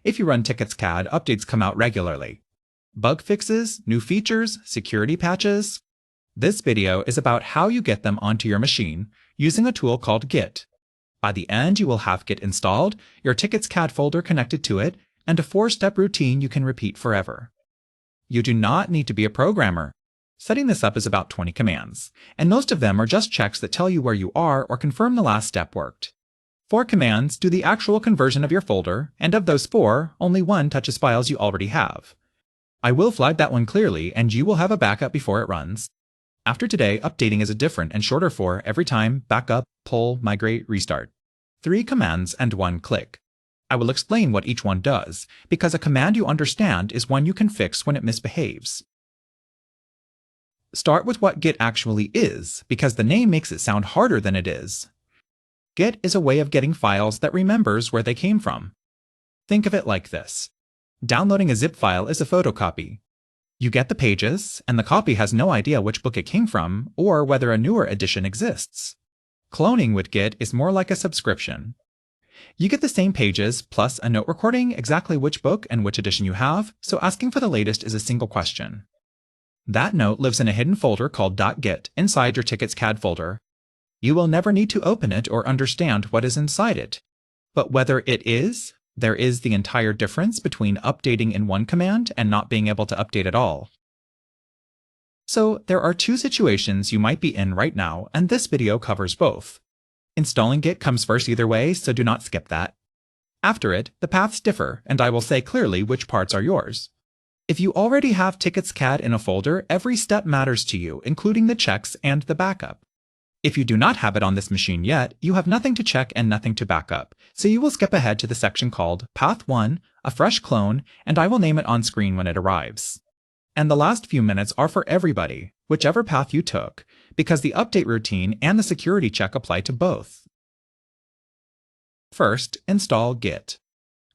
If you run TicketsCAD, updates come out regularly. Bug fixes, new features, security patches. This video is about how you get them onto your machine using a tool called Git. By the end, you will have Git installed, your TicketsCAD folder connected to it, and a 4-step routine you can repeat forever. You do not need to be a programmer. Setting this up is about 20 commands, and most of them are just checks that tell you where you are or confirm the last step worked. 4 commands do the actual conversion of your folder, and of those 4, only 1 touches files you already have. I will flag that one clearly, and you will have a backup before it runs. After today, updating is a different and shorter 4 every time: backup, pull, migrate, restart. 3 commands and 1 click. I will explain what each one does, because a command you understand is one you can fix when it misbehaves. Start with what Git actually is, because the name makes it sound harder than it is. Git is a way of getting files that remembers where they came from. Think of it like this. Downloading a zip file is a photocopy. You get the pages, and the copy has no idea which book it came from or whether a newer edition exists. Cloning with Git is more like a subscription. You get the same pages plus a note recording exactly which book and which edition you have, so asking for the latest is a single question. That note lives in a hidden folder called .git inside your TicketsCAD folder. You will never need to open it or understand what is inside it. But whether there is the entire difference between updating in one command and not being able to update at all. So there are 2 situations you might be in right now, and this video covers both. Installing Git comes first either way, so do not skip that. After it, the paths differ, and I will say clearly which parts are yours. If you already have TicketsCAD in a folder, every step matters to you, including the checks and the backup. If you do not have it on this machine yet, you have nothing to check and nothing to back up, so you will skip ahead to the section called Path 1, a fresh clone, and I will name it on screen when it arrives. And the last few minutes are for everybody, whichever path you took, because the update routine and the security check apply to both. First, install Git.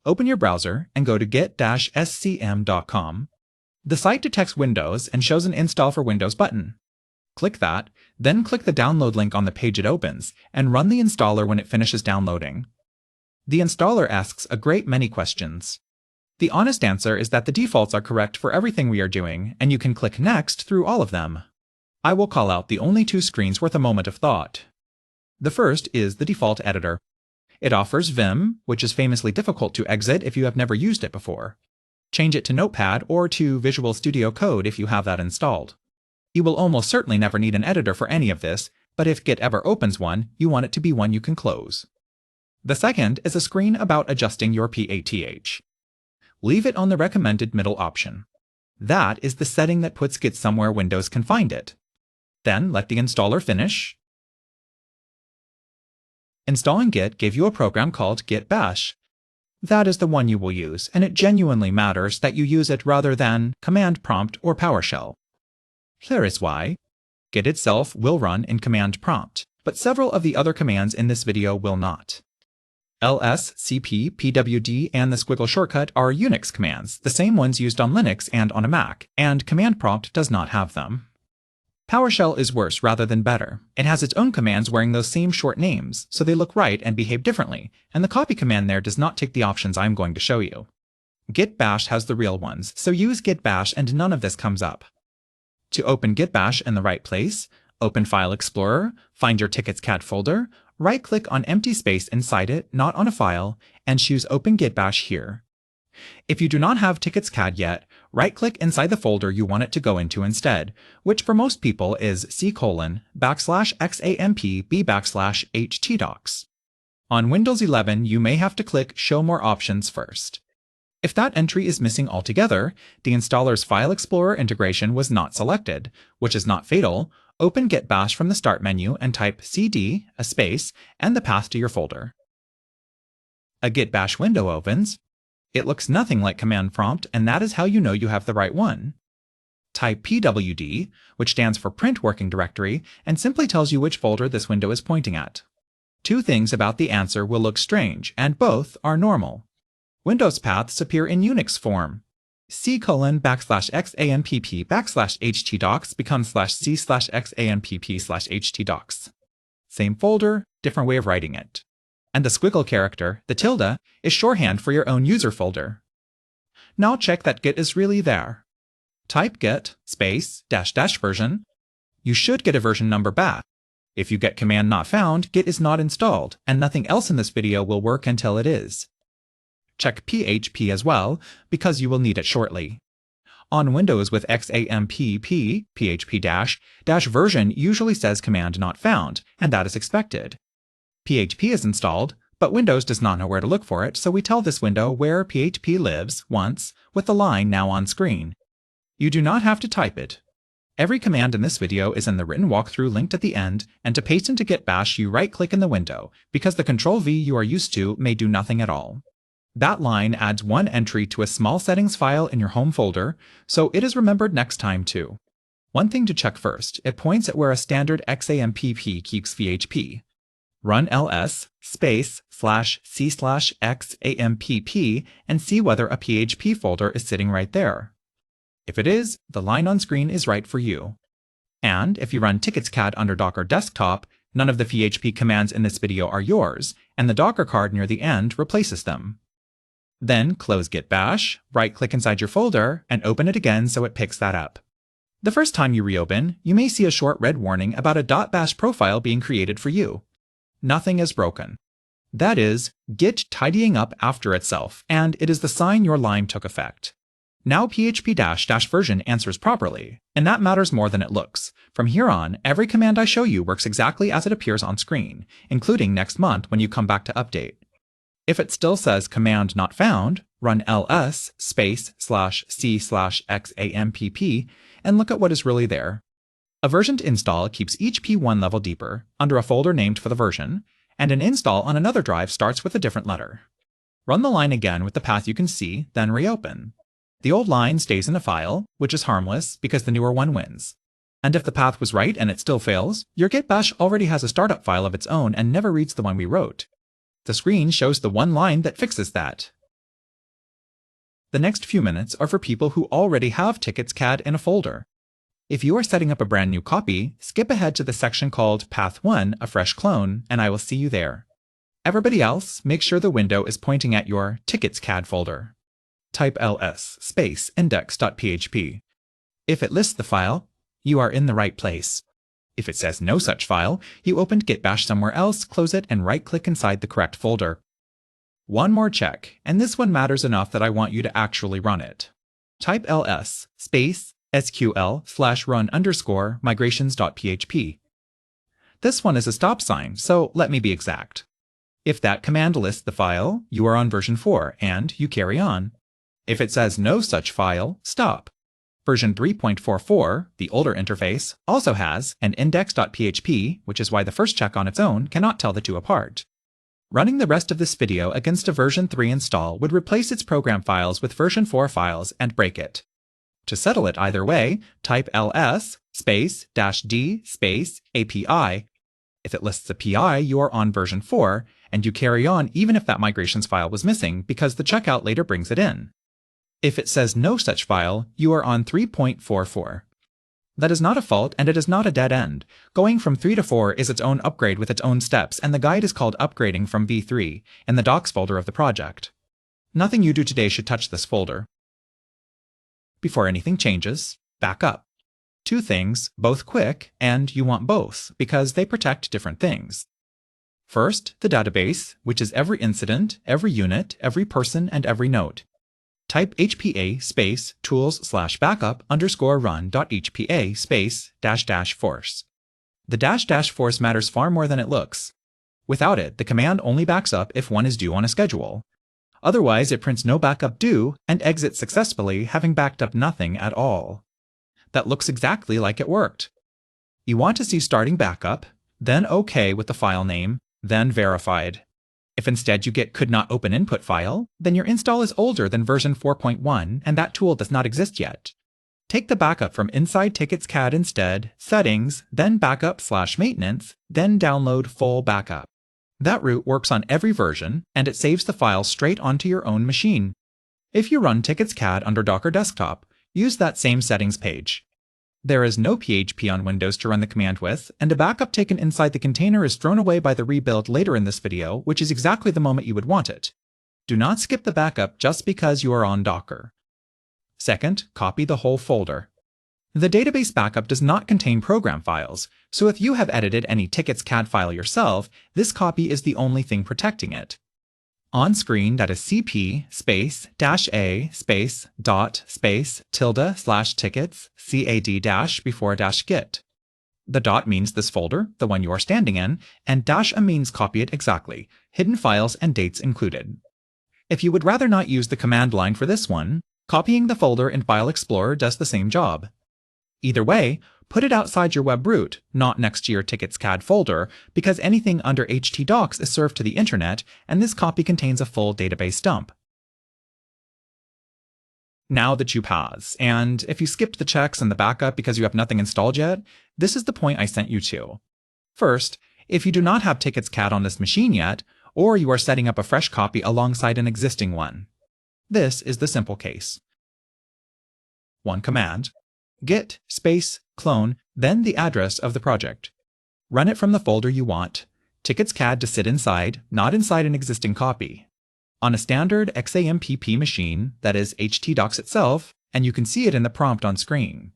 Open your browser and go to git-scm.com. The site detects Windows and shows an Install for Windows button. Click that, then click the download link on the page it opens, and run the installer when it finishes downloading. The installer asks a great many questions. The honest answer is that the defaults are correct for everything we are doing, and you can click Next through all of them. I will call out the only 2 screens worth a moment of thought. The first is the default editor. It offers Vim, which is famously difficult to exit if you have never used it before. Change it to Notepad or to Visual Studio Code if you have that installed. You will almost certainly never need an editor for any of this, but if Git ever opens one, you want it to be one you can close. The second is a screen about adjusting your PATH. Leave it on the recommended middle option. That is the setting that puts Git somewhere Windows can find it. Then let the installer finish. Installing Git gave you a program called Git Bash. That is the one you will use, and it genuinely matters that you use it rather than command prompt or PowerShell. Here is why. Git itself will run in command prompt, but several of the other commands in this video will not. ls, cp, pwd, and the squiggle shortcut are Unix commands, the same ones used on Linux and on a Mac, and command prompt does not have them. PowerShell is worse rather than better. It has its own commands wearing those same short names, so they look right and behave differently, and the copy command there does not tick the options I'm going to show you. Git Bash has the real ones, so use Git Bash and none of this comes up. To open Git Bash in the right place, open File Explorer, find your TicketsCAD folder, right-click on empty space inside it, not on a file, and choose Open Git Bash here. If you do not have TicketsCAD yet, right-click inside the folder you want it to go into instead, which for most people is c:\XAMPP/htdocs. On Windows 11, you may have to click Show More Options first. If that entry is missing altogether, the installer's File Explorer integration was not selected, which is not fatal. Open Git Bash from the Start menu and type cd, a space, and the path to your folder. A Git Bash window opens. It looks nothing like command prompt, and that is how you know you have the right one. Type pwd, which stands for Print Working Directory, and simply tells you which folder this window is pointing at. 2 things about the answer will look strange, and both are normal. Windows paths appear in Unix form. c:\XAMPP/htdocs becomes /c/XAMPP/htdocs. Same folder, different way of writing it. And the squiggle character, the tilde, is shorthand for your own user folder. Now check that Git is really there. Type git space -- version. You should get a version number back. If you get command not found, Git is not installed, and nothing else in this video will work until it is. Check PHP as well, because you will need it shortly. On Windows with XAMPP, PHP- version usually says command not found, and that is expected. PHP is installed, but Windows does not know where to look for it, so we tell this window where PHP lives once with the line now on screen. You do not have to type it. Every command in this video is in the written walkthrough linked at the end, and to paste into Git Bash you right-click in the window, because the Ctrl-V you are used to may do nothing at all. That line adds one entry to a small settings file in your home folder, so it is remembered next time too. One thing to check first, it points at where a standard XAMPP keeps PHP. Run ls /c/xampp and see whether a PHP folder is sitting right there. If it is, the line on screen is right for you. And if you run TicketsCAD under Docker Desktop, none of the PHP commands in this video are yours, and the Docker card near the end replaces them. Then close Git Bash, right-click inside your folder, and open it again so it picks that up. The first time you reopen, you may see a short red warning about a .bash profile being created for you. Nothing is broken. That is, Git tidying up after itself, and it is the sign your line took effect. Now PHP- version answers properly, and that matters more than it looks. From here on, every command I show you works exactly as it appears on screen, including next month when you come back to update. If it still says command not found, run ls /c/xampp and look at what is really there. A versioned install keeps each P1 level deeper, under a folder named for the version, and an install on another drive starts with a different letter. Run the line again with the path you can see, then reopen. The old line stays in a file, which is harmless because the newer one wins. And if the path was right and it still fails, your Git Bash already has a startup file of its own and never reads the one we wrote. The screen shows the one line that fixes that. The next few minutes are for people who already have TicketsCAD in a folder. If you are setting up a brand new copy, skip ahead to the section called Path 1, a fresh clone, and I will see you there. Everybody else, make sure the window is pointing at your TicketsCAD folder. Type ls index.php. If it lists the file, you are in the right place. If it says no such file, you opened Git Bash somewhere else, close it, and right-click inside the correct folder. One more check, and this one matters enough that I want you to actually run it. Type ls sql/run_migrations.php. This one is a stop sign, so let me be exact. If that command lists the file, you are on version 4, and you carry on. If it says no such file, stop. Version 3.44, the older interface, also has an index.php, which is why the first check on its own cannot tell the two apart. Running the rest of this video against a version 3 install would replace its program files with version 4 files and break it. To settle it either way, type ls -d API. If it lists a PI, you are on version 4, and you carry on even if that migrations file was missing because the checkout later brings it in. If it says no such file, you are on 3.44. That is not a fault, and it is not a dead end. Going from 3 to 4 is its own upgrade with its own steps, and the guide is called Upgrading from V3 in the docs folder of the project. Nothing you do today should touch this folder. Before anything changes, back up. Two things, both quick, and you want both, because they protect different things. First, the database, which is every incident, every unit, every person, and every node. Type hpa tools/backup_run.hpa -- --force. The -- force matters far more than it looks. Without it, the command only backs up if one is due on a schedule. Otherwise, it prints no backup due and exits successfully, having backed up nothing at all. That looks exactly like it worked. You want to see starting backup, then OK with the file name, then verified. If instead you get could not open input file, then your install is older than version 4.1 and that tool does not exist yet. Take the backup from inside TicketsCAD instead, settings, then backup/maintenance, then download full backup. That route works on every version, and it saves the file straight onto your own machine. If you run TicketsCAD under Docker Desktop, use that same settings page. There is no PHP on Windows to run the command with, and a backup taken inside the container is thrown away by the rebuild later in this video, which is exactly the moment you would want it. Do not skip the backup just because you are on Docker. Second, copy the whole folder. The database backup does not contain program files, so if you have edited any TicketsCAD file yourself, this copy is the only thing protecting it. On screen, that is cp -a -tilde/tickets CAD- before -git. The dot means this folder, the one you are standing in, and -a means copy it exactly, hidden files and dates included. If you would rather not use the command line for this one, copying the folder in File Explorer does the same job. Either way, put it outside your web root, not next to your TicketsCAD folder, because anything under htdocs is served to the internet, and this copy contains a full database dump. Now that you pause, and if you skipped the checks and the backup because you have nothing installed yet, this is the point I sent you to. First, if you do not have TicketsCAD on this machine yet, or you are setting up a fresh copy alongside an existing one. This is the simple case. One command. Git -clone, then the address of the project. Run it from the folder you want. TicketsCAD to sit inside, not inside an existing copy. On a standard XAMPP machine, that is htdocs itself, and you can see it in the prompt on screen.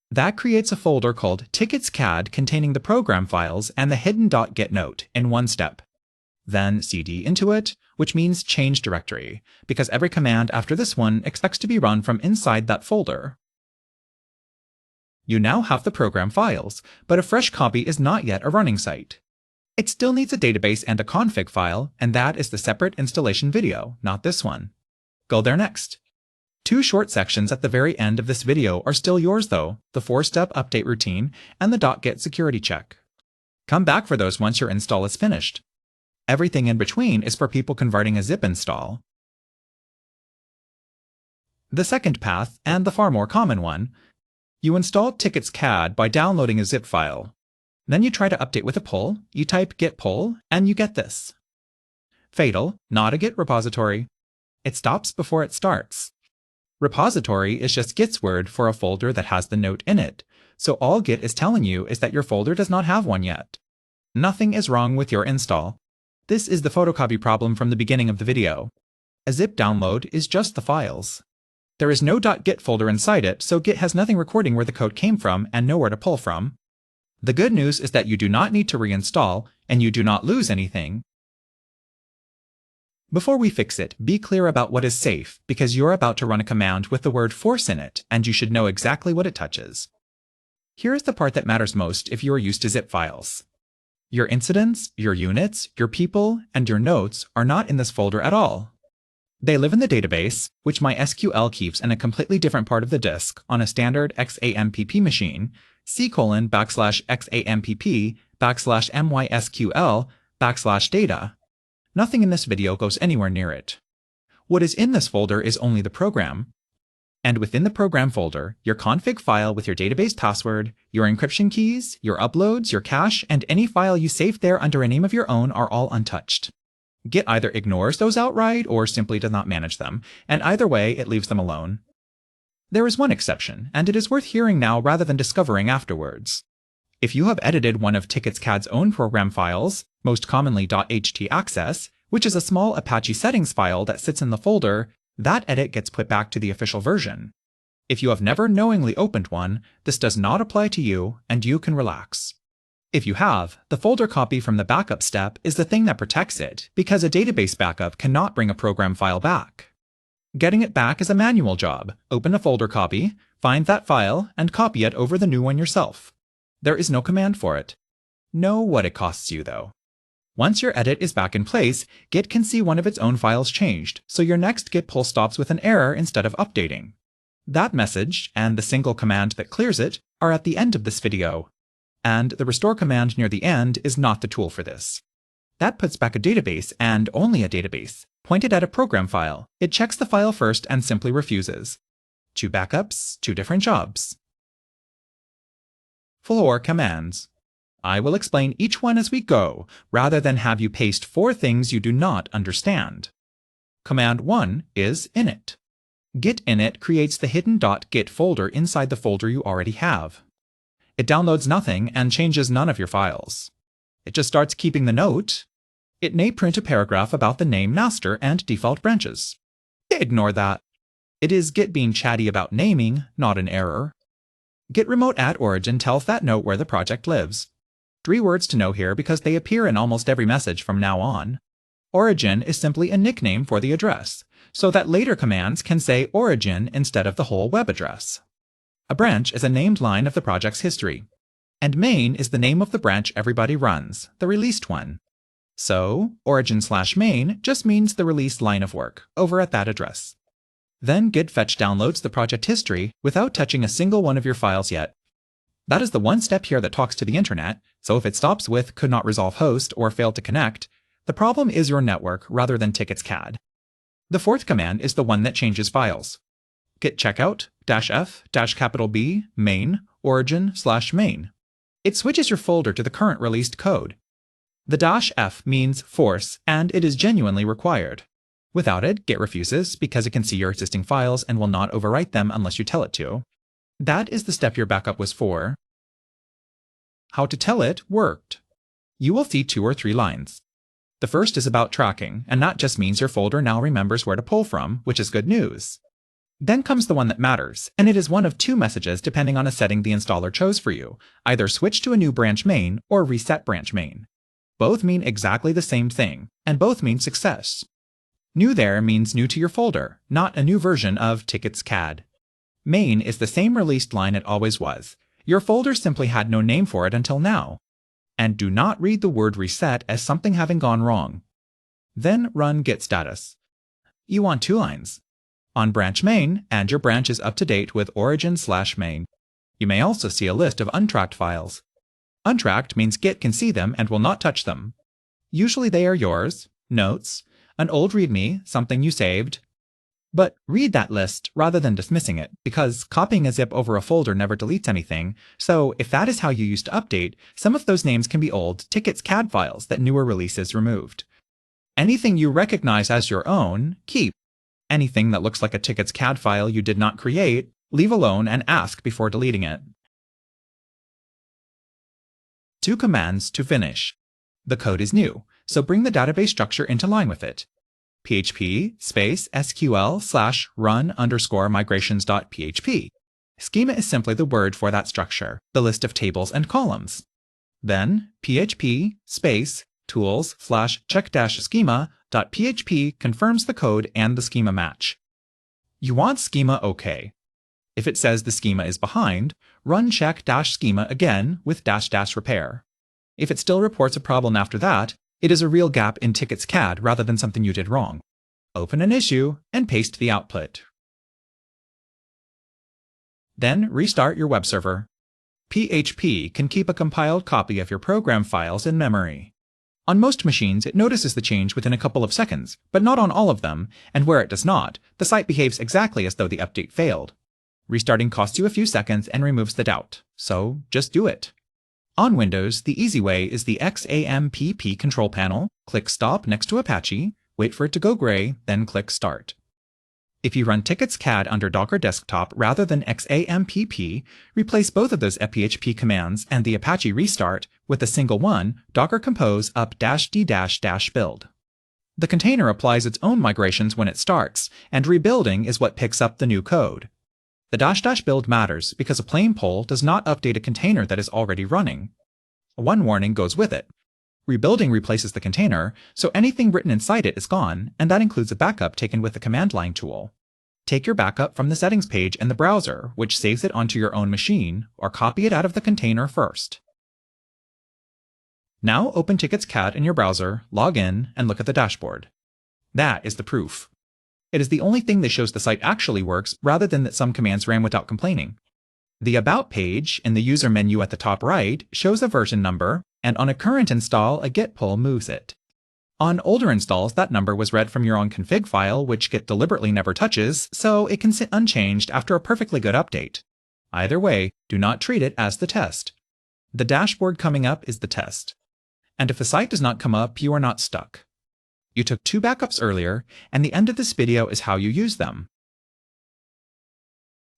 That creates a folder called TicketsCAD containing the program files and the hidden .git note in one step. Then cd into it, which means change directory, because every command after this one expects to be run from inside that folder. You now have the program files, but a fresh copy is not yet a running site. It still needs a database and a config file, and that is the separate installation video, not this one. Go there next. 2 short sections at the very end of this video are still yours though, the 4-step update routine and the .git security check. Come back for those once your install is finished. Everything in between is for people converting a zip install. The second path, and the far more common one, you install TicketsCAD by downloading a zip file. Then you try to update with a pull, you type git pull, and you get this. Fatal, not a Git repository. It stops before it starts. Repository is just Git's word for a folder that has the note in it, so all Git is telling you is that your folder does not have one yet. Nothing is wrong with your install. This is the photocopy problem from the beginning of the video. A zip download is just the files. There is no .git folder inside it, so Git has nothing recording where the code came from and nowhere to pull from. The good news is that you do not need to reinstall, and you do not lose anything. Before we fix it, be clear about what is safe, because you're about to run a command with the word force in it, and you should know exactly what it touches. Here is the part that matters most if you are used to zip files. Your incidents, your units, your people, and your notes are not in this folder at all. They live in the database, which MySQL keeps in a completely different part of the disk on a standard XAMPP machine, c:\xampp /mysql/data. Nothing in this video goes anywhere near it. What is in this folder is only the program. And within the program folder, your config file with your database password, your encryption keys, your uploads, your cache, and any file you saved there under a name of your own are all untouched. Git either ignores those outright or simply does not manage them, and either way, it leaves them alone. There is one exception, and it is worth hearing now rather than discovering afterwards. If you have edited one of TicketsCAD's own program files, most commonly .htaccess, which is a small Apache settings file that sits in the folder, that edit gets put back to the official version. If you have never knowingly opened one, this does not apply to you, and you can relax. If you have, the folder copy from the backup step is the thing that protects it, because a database backup cannot bring a program file back. Getting it back is a manual job. Open a folder copy, find that file, and copy it over the new one yourself. There is no command for it. Know what it costs you, though. Once your edit is back in place, Git can see one of its own files changed, so your next git pull stops with an error instead of updating. That message, and the single command that clears it, are at the end of this video. And the restore command near the end is not the tool for this. That puts back a database, and only a database, pointed at a program file. It checks the file first and simply refuses. 2 backups, 2 different jobs. Floor commands. I will explain each one as we go, rather than have you paste 4 things you do not understand. Command 1 is init. Git init creates the hidden .git folder inside the folder you already have. It downloads nothing and changes none of your files. It just starts keeping the note. It may print a paragraph about the name master and default branches. Ignore that. It is Git being chatty about naming, not an error. Git remote at origin tells that note where the project lives. 3 words to know here because they appear in almost every message from now on. Origin is simply a nickname for the address, so that later commands can say origin instead of the whole web address. A branch is a named line of the project's history, and main is the name of the branch everybody runs, the released one. So, origin/main just means the released line of work, over at that address. Then git fetch downloads the project history without touching a single one of your files yet. That is the one step here that talks to the internet, so if it stops with could not resolve host or failed to connect, the problem is your network rather than TicketsCAD. The 4th command is the one that changes files. Git checkout -f-B main origin/main. It switches your folder to the current released code. The -f means force, and it is genuinely required. Without it, Git refuses because it can see your existing files and will not overwrite them unless you tell it to. That is the step your backup was for. How to tell it worked. You will see 2 or 3 lines. The first is about tracking, and that just means your folder now remembers where to pull from, which is good news. Then comes the one that matters, and it is one of 2 messages depending on a setting the installer chose for you, either switch to a new branch main or reset branch main. Both mean exactly the same thing, and both mean success. New there means new to your folder, not a new version of TicketsCAD. Main is the same released line it always was. Your folder simply had no name for it until now. And do not read the word reset as something having gone wrong. Then run git status. You want 2 lines. On branch main, and your branch is up to date with origin/main. You may also see a list of untracked files. Untracked means Git can see them and will not touch them. Usually they are yours, notes, an old README, something you saved. But read that list rather than dismissing it, because copying a zip over a folder never deletes anything, so if that is how you used to update, some of those names can be old TicketsCAD files that newer releases removed. Anything you recognize as your own, keep. Anything that looks like a TicketsCAD file you did not create, leave alone and ask before deleting it. 2 commands to finish. The code is new, so bring the database structure into line with it. PHP space SQL/run_migrations.php. Schema is simply the word for that structure, the list of tables and columns. Then PHP space tools/check-schema.php confirms the code and the schema match. You want schema OK. If it says the schema is behind, run check-schema again with --repair. If it still reports a problem after that, it is a real gap in TicketsCAD rather than something you did wrong. Open an issue and paste the output. Then restart your web server. PHP can keep a compiled copy of your program files in memory. On most machines, it notices the change within a couple of seconds, but not on all of them, and where it does not, the site behaves exactly as though the update failed. Restarting costs you a few seconds and removes the doubt, so just do it. On Windows, the easy way is the XAMPP control panel, click Stop next to Apache, wait for it to go gray, then click Start. If you run TicketsCAD under Docker Desktop rather than XAMPP, replace both of those PHP commands and the Apache restart with a single one, docker compose up-d-build. The container applies its own migrations when it starts, and rebuilding is what picks up the new code. The --build matters because a plain poll does not update a container that is already running. One warning goes with it. Rebuilding replaces the container, so anything written inside it is gone, and that includes a backup taken with the command line tool. Take your backup from the settings page in the browser, which saves it onto your own machine, or copy it out of the container first. Now open TicketsCAD in your browser, log in, and look at the dashboard. That is the proof. It is the only thing that shows the site actually works rather than that some commands ran without complaining. The About page in the user menu at the top right shows a version number, and on a current install, a git pull moves it. On older installs, that number was read from your own config file, which Git deliberately never touches, so it can sit unchanged after a perfectly good update. Either way, do not treat it as the test. The dashboard coming up is the test. And if the site does not come up, you are not stuck. You took 2 backups earlier, and the end of this video is how you use them.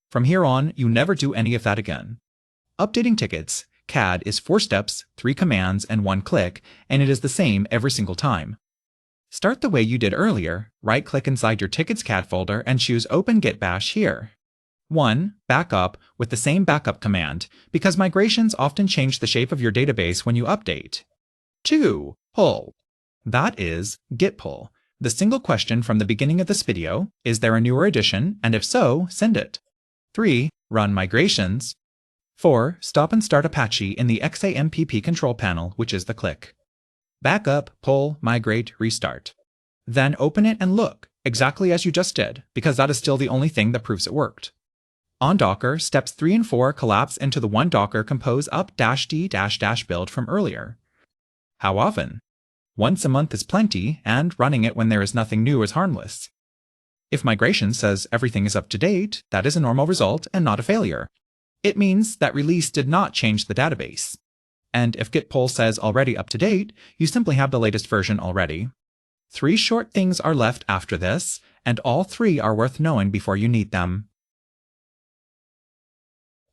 From here on, you never do any of that again. Updating tickets, CAD is 4 steps, 3 commands, and 1 click, and it is the same every single time. Start the way you did earlier, right-click inside your TicketsCAD folder and choose Open Git Bash here. 1. Backup with the same backup command, because migrations often change the shape of your database when you update. 2. Pull. That is git pull. The single question from the beginning of this video, is there a newer edition, and if so, send it. 3. Run migrations. 4. Stop and start Apache in the XAMPP control panel, which is the click. Backup, pull, migrate, restart. Then open it and look, exactly as you just did, because that is still the only thing that proves it worked. On Docker, steps 3 and 4 collapse into the one Docker compose up-d build from earlier. How often? Once a month is plenty, and running it when there is nothing new is harmless. If migration says everything is up to date, that is a normal result and not a failure. It means that release did not change the database. And if git pull says already up to date, you simply have the latest version already. 3 short things are left after this, and all 3 are worth knowing before you need them.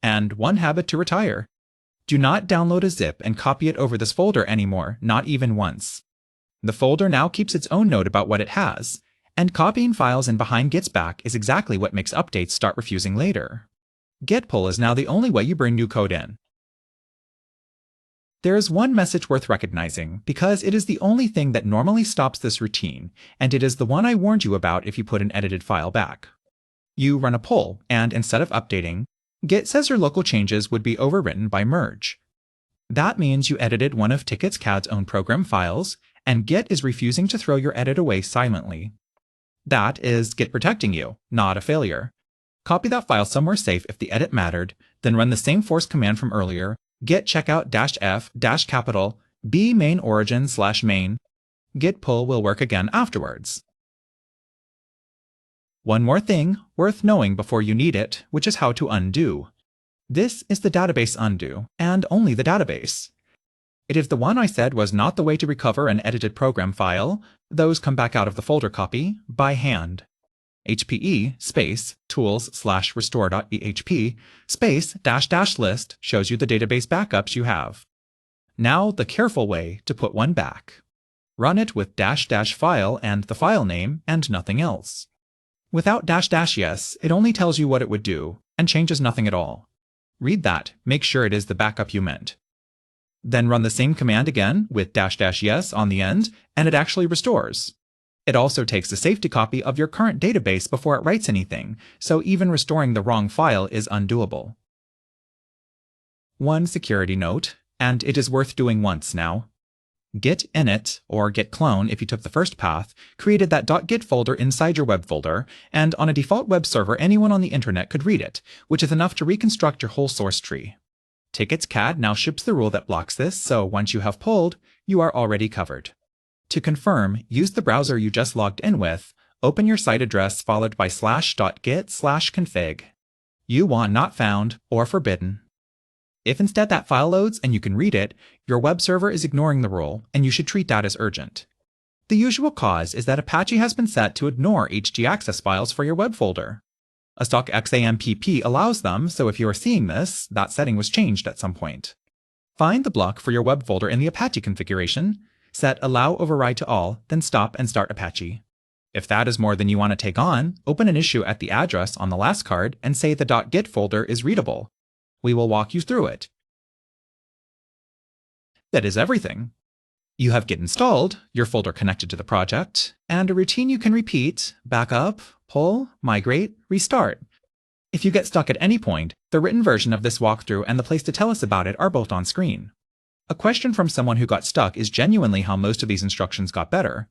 And 1 habit to retire. Do not download a zip and copy it over this folder anymore, not even once. The folder now keeps its own note about what it has, and copying files in behind Git's back is exactly what makes updates start refusing later. Git pull is now the only way you bring new code in. There is one message worth recognizing, because it is the only thing that normally stops this routine, and it is the one I warned you about if you put an edited file back. You run a pull, and instead of updating, Git says your local changes would be overwritten by merge. That means you edited one of TicketsCAD's own program files, and Git is refusing to throw your edit away silently. That is Git protecting you, not a failure. Copy that file somewhere safe if the edit mattered, then run the same force command from earlier, git checkout -f capital b main origin /main. Git pull will work again afterwards. One more thing worth knowing before you need it, which is how to undo. This is the database undo, and only the database. It is the one I said was not the way to recover an edited program file, those come back out of the folder copy, by hand. HPE space tools/restore.php space -- list shows you the database backups you have. Now the careful way to put one back. Run it with -- file and the file name and nothing else. Without -- it only tells you what it would do and changes nothing at all. Read that, make sure it is the backup you meant. Then run the same command again with -- on the end, and it actually restores. It also takes a safety copy of your current database before it writes anything, so even restoring the wrong file is undoable. One security note, and it is worth doing once now. Git init, or git clone if you took the first path, created that .git folder inside your web folder, and on a default web server anyone on the internet could read it, which is enough to reconstruct your whole source tree. TicketsCAD now ships the rule that blocks this, so once you have pulled, you are already covered. To confirm, use the browser you just logged in with, open your site address followed by /.git/config. You want not found or forbidden. If instead that file loads and you can read it, your web server is ignoring the rule, and you should treat that as urgent. The usual cause is that Apache has been set to ignore htaccess files for your web folder. A stock XAMPP allows them, so if you are seeing this, that setting was changed at some point. Find the block for your web folder in the Apache configuration, set Allow Override to All, then stop and start Apache. If that is more than you want to take on, open an issue at the address on the last card and say the .git folder is readable. We will walk you through it. That is everything. You have Git installed, your folder connected to the project, and a routine you can repeat, backup, pull, migrate, restart. If you get stuck at any point, the written version of this walkthrough and the place to tell us about it are both on screen. A question from someone who got stuck is genuinely how most of these instructions got better.